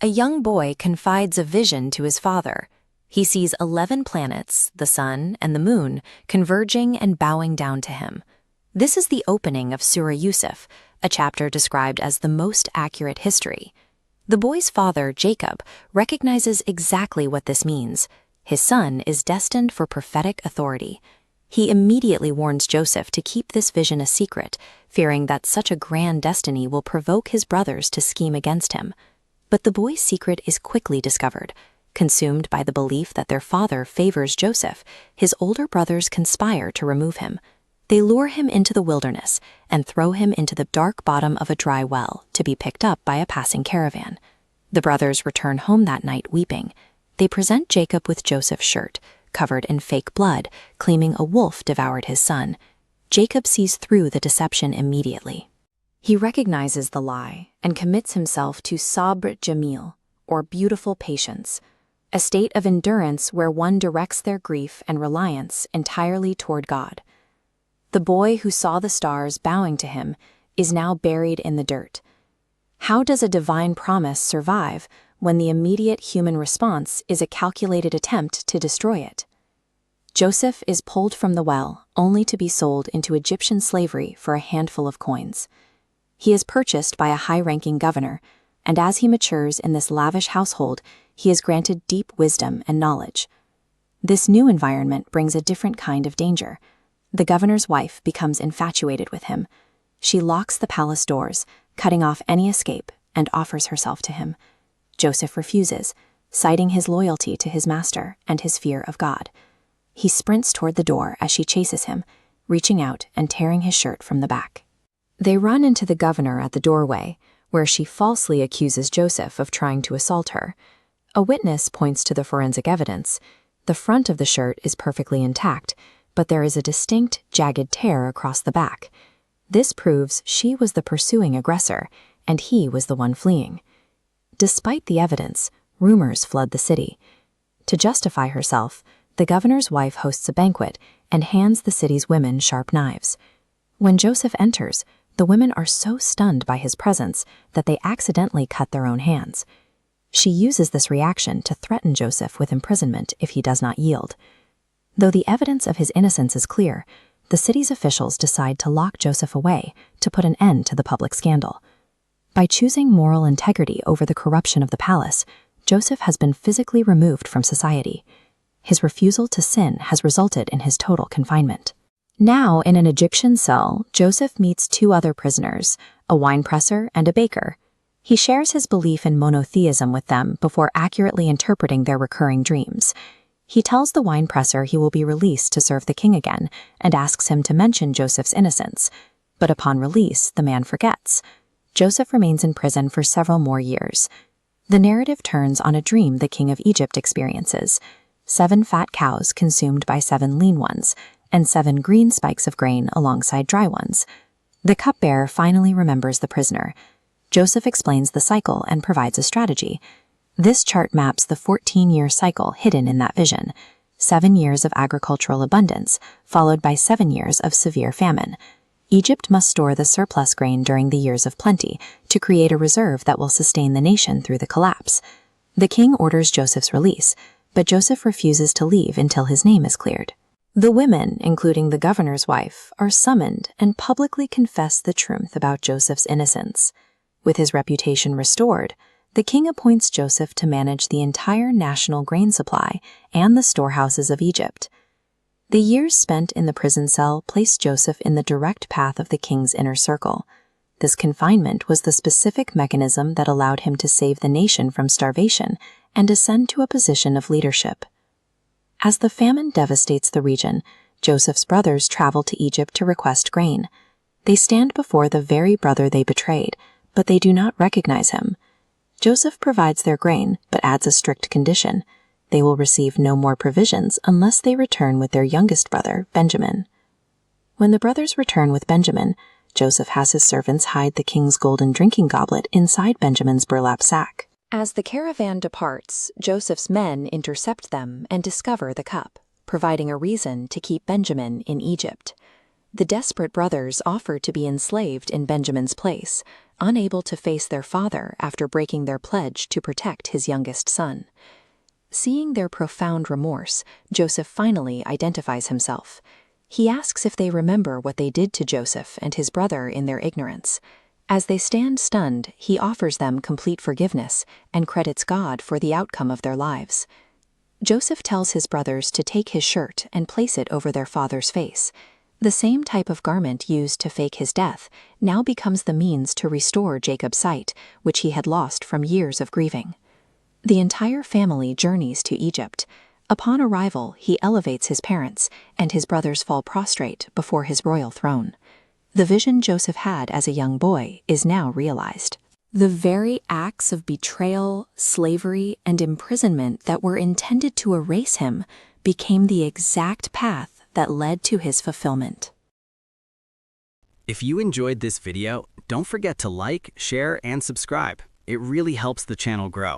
A young boy confides a vision to his father. He sees 11 planets, the sun and the moon, converging and bowing down to him. This is the opening of Surah Yusuf, a chapter described as the most accurate history. The boy's father, Jacob, recognizes exactly what this means. His son is destined for prophetic authority. He immediately warns Joseph to keep this vision a secret, fearing that such a grand destiny will provoke his brothers to scheme against him. But the boy's secret is quickly discovered. Consumed by the belief that their father favors Joseph, his older brothers conspire to remove him. They lure him into the wilderness and throw him into the dark bottom of a dry well to be picked up by a passing caravan. The brothers return home that night weeping. They present Jacob with Joseph's shirt, covered in fake blood, claiming a wolf devoured his son. Jacob sees through the deception immediately. He recognizes the lie and commits himself to sabr jamil, or beautiful patience, a state of endurance where one directs their grief and reliance entirely toward God. The boy who saw the stars bowing to him is now buried in the dirt. How does a divine promise survive when the immediate human response is a calculated attempt to destroy it? Joseph is pulled from the well only to be sold into Egyptian slavery for a handful of coins. He is purchased by a high-ranking governor, and as he matures in this lavish household, he is granted deep wisdom and knowledge. This new environment brings a different kind of danger. The governor's wife becomes infatuated with him. She locks the palace doors, cutting off any escape, and offers herself to him. Joseph refuses, citing his loyalty to his master and his fear of God. He sprints toward the door as she chases him, reaching out and tearing his shirt from the back. They run into the governor at the doorway, where she falsely accuses Joseph of trying to assault her. A witness points to the forensic evidence. The front of the shirt is perfectly intact, but there is a distinct, jagged tear across the back. This proves she was the pursuing aggressor, and he was the one fleeing. Despite the evidence, rumors flood the city. To justify herself, the governor's wife hosts a banquet and hands the city's women sharp knives. When Joseph enters, the women are so stunned by his presence that they accidentally cut their own hands. She uses this reaction to threaten Joseph with imprisonment if he does not yield. Though the evidence of his innocence is clear, the city's officials decide to lock Joseph away to put an end to the public scandal. By choosing moral integrity over the corruption of the palace, Joseph has been physically removed from society. His refusal to sin has resulted in his total confinement. Now, in an Egyptian cell, Joseph meets 2 other prisoners, a winepresser and a baker. He shares his belief in monotheism with them before accurately interpreting their recurring dreams. He tells the winepresser he will be released to serve the king again and asks him to mention Joseph's innocence. But upon release, the man forgets. Joseph remains in prison for several more years. The narrative turns on a dream the king of Egypt experiences: 7 fat cows consumed by 7 lean ones, and 7 green spikes of grain alongside dry ones. The cupbearer finally remembers the prisoner. Joseph explains the cycle and provides a strategy. This chart maps the 14-year cycle hidden in that vision: 7 years of agricultural abundance, followed by 7 years of severe famine. Egypt must store the surplus grain during the years of plenty to create a reserve that will sustain the nation through the collapse. The king orders Joseph's release, but Joseph refuses to leave until his name is cleared. The women, including the governor's wife, are summoned and publicly confess the truth about Joseph's innocence. With his reputation restored, the king appoints Joseph to manage the entire national grain supply and the storehouses of Egypt. The years spent in the prison cell placed Joseph in the direct path of the king's inner circle. This confinement was the specific mechanism that allowed him to save the nation from starvation and ascend to a position of leadership. As the famine devastates the region, Joseph's brothers travel to Egypt to request grain. They stand before the very brother they betrayed, but they do not recognize him. Joseph provides their grain, but adds a strict condition: they will receive no more provisions unless they return with their youngest brother, Benjamin. When the brothers return with Benjamin, Joseph has his servants hide the king's golden drinking goblet inside Benjamin's burlap sack. As the caravan departs, Joseph's men intercept them and discover the cup, providing a reason to keep Benjamin in Egypt. The desperate brothers offer to be enslaved in Benjamin's place, unable to face their father after breaking their pledge to protect his youngest son. Seeing their profound remorse, Joseph finally identifies himself. He asks if they remember what they did to Joseph and his brother in their ignorance. As they stand stunned, he offers them complete forgiveness and credits God for the outcome of their lives. Joseph tells his brothers to take his shirt and place it over their father's face. The same type of garment used to fake his death now becomes the means to restore Jacob's sight, which he had lost from years of grieving. The entire family journeys to Egypt. Upon arrival, he elevates his parents, and his brothers fall prostrate before his royal throne. The vision Joseph had as a young boy is now realized. The very acts of betrayal, slavery, and imprisonment that were intended to erase him became the exact path that led to his fulfillment. If you enjoyed this video, don't forget to like, share, and subscribe. It really helps the channel grow.